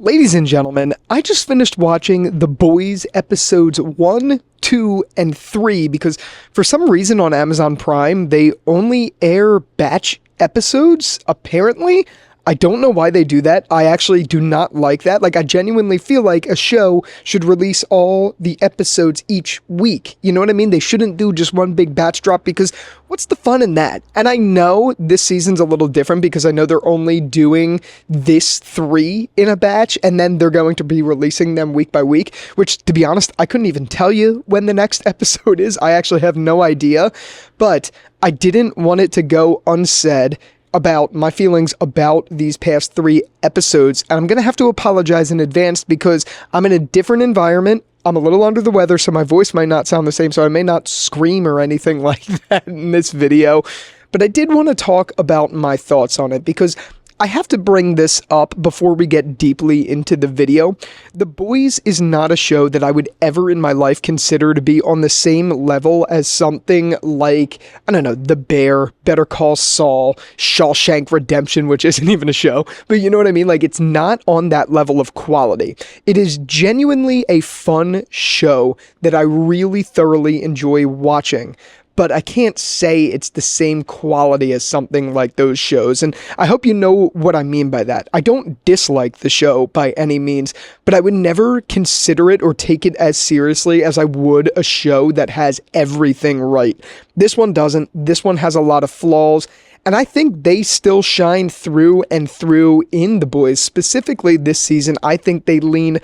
Ladies and gentlemen, I just finished watching The Boys episodes 1, 2, and 3 because for some reason on Amazon Prime, they only air batch episodes, apparently. I don't know why they do that. I actually do not like that. I genuinely feel like a show should release all the episodes each week. You know what I mean? They shouldn't do just one big batch drop because what's the fun in that? And I know this season's a little different because I know they're only doing this 3 in a batch and then they're going to be releasing them week by week, which, to be honest, I couldn't even tell you when the next episode is. I actually have no idea, but I didn't want it to go unsaid about my feelings about these past 3 episodes, and I'm going to have to apologize in advance because I'm in a different environment. I'm a little under the weather, so my voice might not sound the same, so I may not scream or anything like that in this video, but I did want to talk about my thoughts on it because I have to bring this up before we get deeply into the video. The Boys is not a show that I would ever in my life consider to be on the same level as something like, I don't know, The Bear, Better Call Saul, Shawshank Redemption, which isn't even a show, but you know what I mean? It's not on that level of quality. It is genuinely a fun show that I really thoroughly enjoy watching, but I can't say it's the same quality as something like those shows, and I hope you know what I mean by that. I don't dislike the show by any means, but I would never consider it or take it as seriously as I would a show that has everything right. This one doesn't. This one has a lot of flaws, and I think they still shine through and through in The Boys. Specifically this season, I think they lean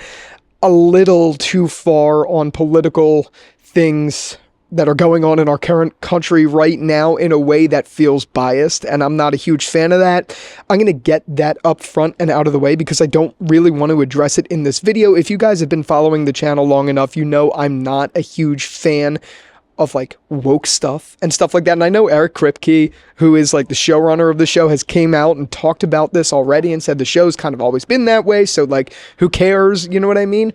a little too far on political things that are going on in our current country right now in a way that feels biased, and I'm not a huge fan of that. I'm going to get that up front and out of the way because I don't really want to address it in this video. If you guys have been following the channel long enough, you know I'm not a huge fan of woke stuff and stuff like that. And I know Eric Kripke, who is the showrunner of the show, has came out and talked about this already and said the show's kind of always been that way, so who cares, you know what I mean?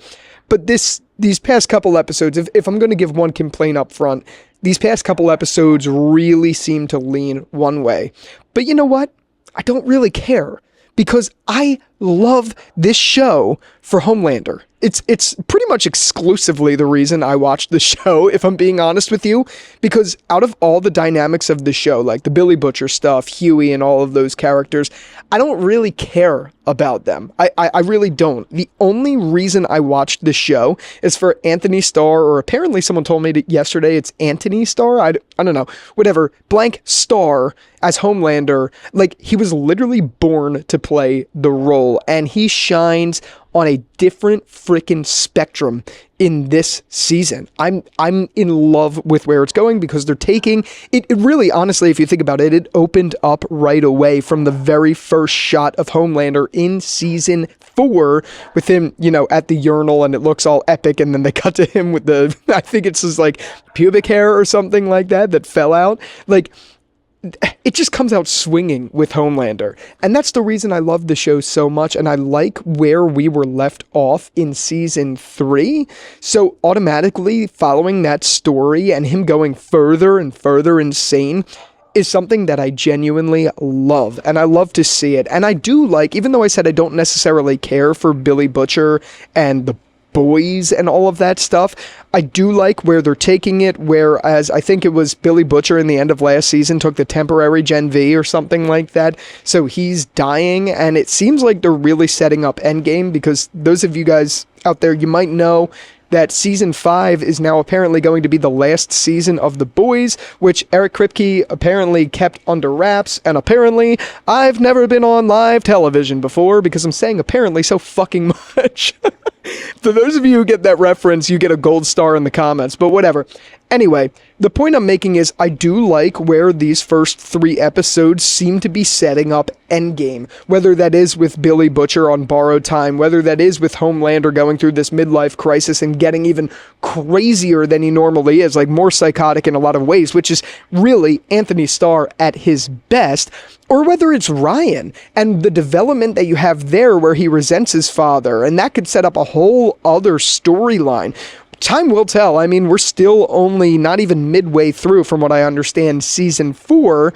But these past couple episodes, if I'm going to give one complaint up front, these past couple episodes really seem to lean one way. But you know what? I don't really care because I love this show for Homelander. It's pretty much exclusively the reason I watched the show, if I'm being honest with you, because out of all the dynamics of the show, like the Billy Butcher stuff, Huey and all of those characters, I don't really care about them. I really don't. The only reason I watched the show is for Anthony Starr, or apparently someone told me yesterday it's Anthony Starr, I don't know, whatever, blank Starr as Homelander. He was literally born to play the role, and he shines on a different freaking spectrum in this season. I'm in love with where it's going because they're taking it. It really, honestly, if you think about it, it opened up right away from the very first shot of Homelander in season 4 with him, at the urinal, and it looks all epic, and then they cut to him with the, I think it's his pubic hair or something like that fell out. It just comes out swinging with Homelander. And that's the reason I love the show so much, and I like where we were left off in season 3. So automatically following that story and him going further and further insane is something that I genuinely love, and I love to see it. And I do even though I said I don't necessarily care for Billy Butcher and the Boys and all of that stuff, I do like where they're taking it, whereas I think it was Billy Butcher in the end of last season took the temporary Gen V or something like that, so he's dying, and it seems like they're really setting up Endgame, because those of you guys out there, you might know that season 5 is now apparently going to be the last season of The Boys, which Eric Kripke apparently kept under wraps, and apparently I've never been on live television before, because I'm saying apparently so fucking much. For those of you who get that reference, you get a gold star in the comments, but whatever. Anyway, the point I'm making is I do like where these first 3 episodes seem to be setting up Endgame, whether that is with Billy Butcher on borrowed time, whether that is with Homelander going through this midlife crisis and getting even crazier than he normally is, more psychotic in a lot of ways, which is really Anthony Starr at his best, or whether it's Ryan and the development that you have there where he resents his father, and that could set up a whole other storyline. Time will tell. I mean, we're still only not even midway through, from what I understand, season 4,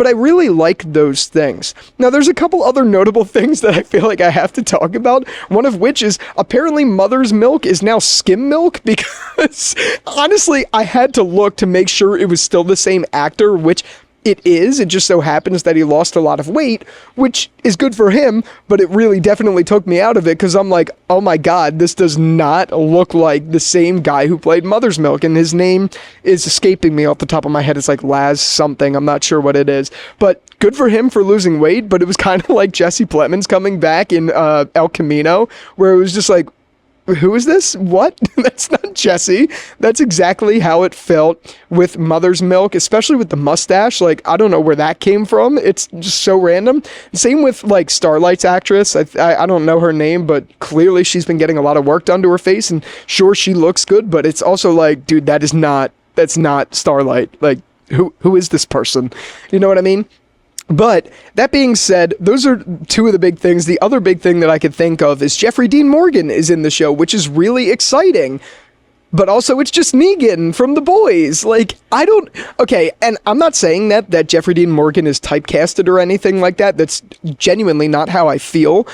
but I really like those things. Now, there's a couple other notable things that I feel like I have to talk about, one of which is apparently mother's milk is now skim milk, because honestly, I had to look to make sure it was still the same actor, which it is. It just so happens that he lost a lot of weight, which is good for him, but it really definitely took me out of it, because I'm like, oh my god, this does not look like the same guy who played Mother's Milk, and his name is escaping me off the top of my head. It's like Laz something, I'm not sure what it is, but good for him for losing weight. But it was kind of like Jesse Plemons coming back in El Camino, where it was just like, who is this? What? That's not Jesse. That's exactly how it felt with Mother's Milk, especially with the mustache. Like, I don't know where that came from. It's just so random. Same with, like, Starlight's actress. I don't know her name, but clearly she's been getting a lot of work done to her face, and sure, she looks good, but it's also like, dude, that's not Starlight. Like, who is this person? You know what I mean? But that being said, those are two of the big things. The other big thing that I could think of is Jeffrey Dean Morgan is in the show, which is really exciting. But also, it's just Negan from The Boys. Like, okay, and I'm not saying that Jeffrey Dean Morgan is typecasted or anything like that. That's genuinely not how I feel.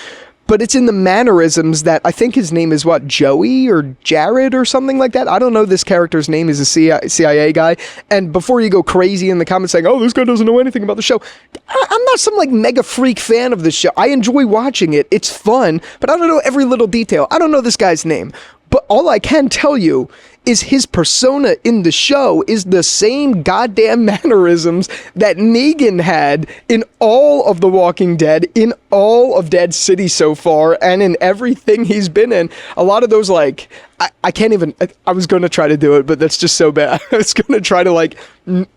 But it's in the mannerisms that I think his name is what, Joey or Jared or something like that. I don't know this character's name. He's a CIA guy. And before you go crazy in the comments saying, oh, this guy doesn't know anything about the show, I'm not some like mega freak fan of the show. I enjoy watching it. It's fun, but I don't know every little detail. I don't know this guy's name. But all I can tell you is his persona in the show is the same goddamn mannerisms that Negan had in all of The Walking Dead, in all of Dead City so far, and in everything he's been in. A lot of those, like, I can't even, I was going to try to do it, but that's just so bad. I was going to try to, like,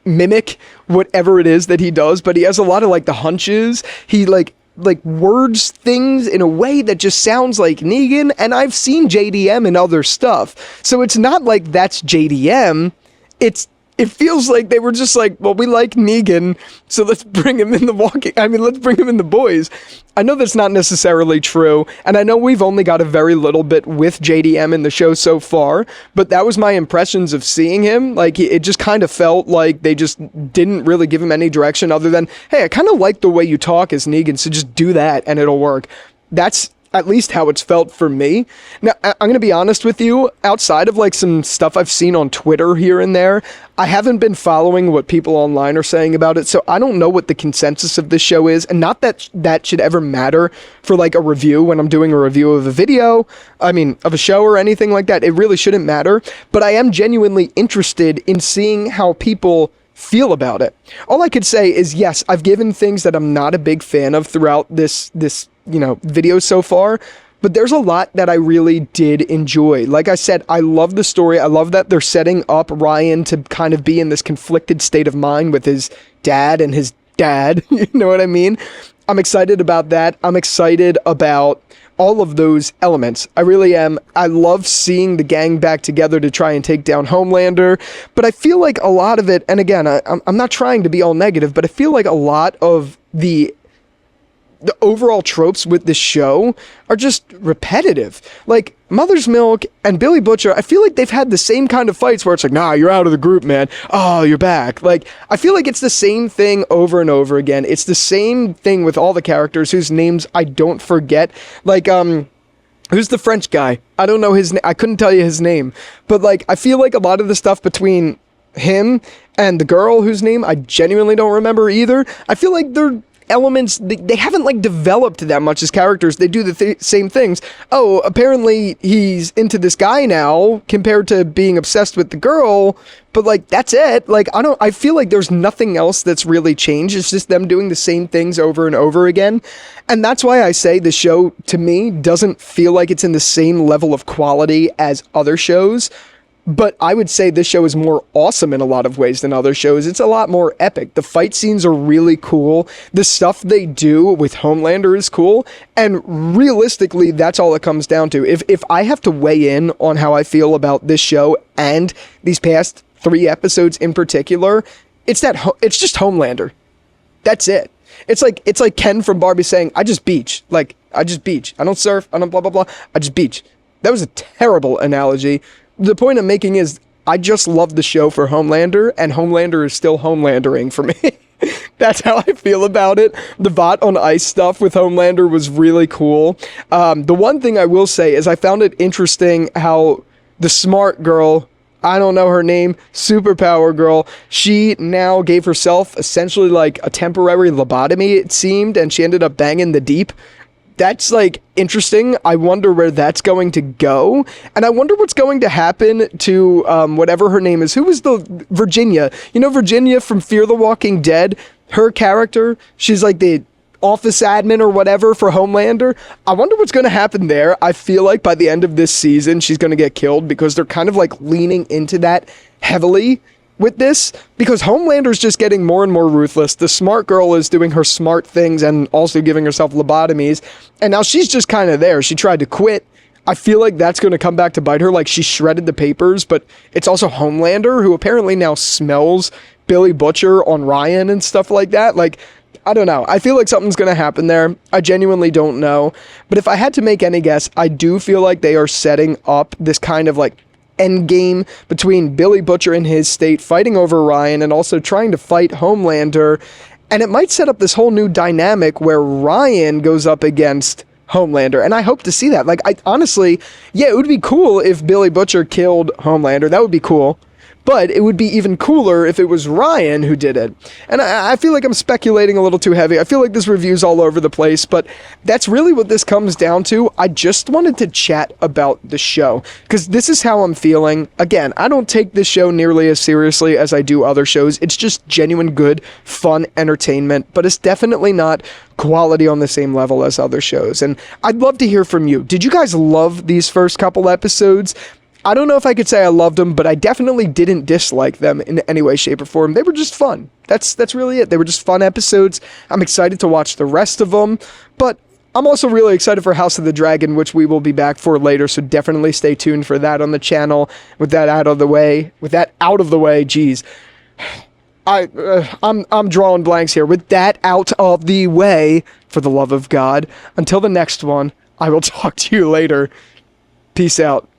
mimic whatever it is that he does, but he has a lot of, like, the hunches. He, like words things in a way that just sounds like Negan, and I've seen JDM in other stuff. So it's not like that's JDM. It feels like they were just like, well, we like Negan, so let's bring him in let's bring him in The Boys. I know that's not necessarily true, and I know we've only got a very little bit with JDM in the show so far, but that was my impressions of seeing him. Like, it just kind of felt like they just didn't really give him any direction other than, hey, I kind of like the way you talk as Negan, so just do that and it'll work. That's at least how it's felt for me. Now, I'm going to be honest with you, outside of like some stuff I've seen on Twitter here and there, I haven't been following what people online are saying about it, so I don't know what the consensus of this show is, and not that that should ever matter for like a review when I'm doing a review of a video, of a show or anything like that. It really shouldn't matter, but I am genuinely interested in seeing how people feel about it. All I could say is, yes, I've given things that I'm not a big fan of throughout this video so far, but there's a lot that I really did enjoy. Like I said, I love the story. I love that they're setting up Ryan to kind of be in this conflicted state of mind with his dad and his dad. You know what I mean? I'm excited about that. I'm excited about all of those elements. I really am. I love seeing the gang back together to try and take down Homelander, but I feel like a lot of it, and again, I'm not trying to be all negative, but I feel like a lot of the overall tropes with this show are just repetitive. Like, Mother's Milk and Billy Butcher, I feel like they've had the same kind of fights where it's like, nah, you're out of the group, man. Oh, you're back. Like, I feel like it's the same thing over and over again. It's the same thing with all the characters whose names I don't forget. Like, who's the French guy? I don't know his name. I couldn't tell you his name. But, like, I feel like a lot of the stuff between him and the girl whose name I genuinely don't remember either, I feel like they're elements, they haven't like developed that much as characters. They do the same things. Oh, apparently he's into this guy now compared to being obsessed with the girl, but like that's it. Like I feel like there's nothing else that's really changed. It's just them doing the same things over and over again. And that's why I say the show to me doesn't feel like it's in the same level of quality as other shows. But I would say this show is more awesome in a lot of ways than other shows. It's a lot more epic. The fight scenes are really cool. The stuff they do with Homelander is cool. And realistically, that's all it comes down to. If I have to weigh in on how I feel about this show and these past 3 episodes in particular, it's just Homelander. That's it. It's like Ken from Barbie saying, I just beach. Like, I just beach. I don't surf. I don't blah, blah, blah. I just beach. That was a terrible analogy. The point I'm making is I just love the show for Homelander, and Homelander is still Homelandering for me. That's how I feel about it. The Vought on Ice stuff with Homelander was really cool. The one thing I will say is I found it interesting how the smart girl, I don't know her name, superpower girl, she now gave herself essentially like a temporary lobotomy, it seemed, and she ended up banging the Deep. That's like interesting. I wonder where that's going to go, and I wonder what's going to happen to whatever her name is. Who was the Virginia? You know, Virginia from Fear the Walking Dead. Her character, she's like the office admin or whatever for Homelander. I wonder what's going to happen there. I feel like by the end of this season, she's going to get killed because they're kind of like leaning into that heavily with this, because Homelander's just getting more and more ruthless. The smart girl is doing her smart things and also giving herself lobotomies, and now she's just kind of there. She tried to quit. I feel like that's going to come back to bite her, like she shredded the papers, but it's also Homelander, who apparently now smells Billy Butcher on Ryan and stuff like that. Like, I don't know. I feel like something's going to happen there. I genuinely don't know. But if I had to make any guess, I do feel like they are setting up this kind of like end game between Billy Butcher and his state fighting over Ryan and also trying to fight Homelander. And it might set up this whole new dynamic where Ryan goes up against Homelander. And I hope to see that. Like, I honestly, yeah, it would be cool if Billy Butcher killed Homelander. That would be cool. But it would be even cooler if it was Ryan who did it. And I feel like I'm speculating a little too heavy. I feel like this review's all over the place, but that's really what this comes down to. I just wanted to chat about the show, because this is how I'm feeling. Again, I don't take this show nearly as seriously as I do other shows. It's just genuine, good, fun entertainment, but it's definitely not quality on the same level as other shows. And I'd love to hear from you. Did you guys love these first couple episodes? I don't know if I could say I loved them, but I definitely didn't dislike them in any way, shape, or form. They were just fun. That's really it. They were just fun episodes. I'm excited to watch the rest of them, but I'm also really excited for House of the Dragon, which we will be back for later, so definitely stay tuned for that on the channel. With that out of the way, geez. I'm drawing blanks here. With that out of the way, for the love of God, until the next one, I will talk to you later. Peace out.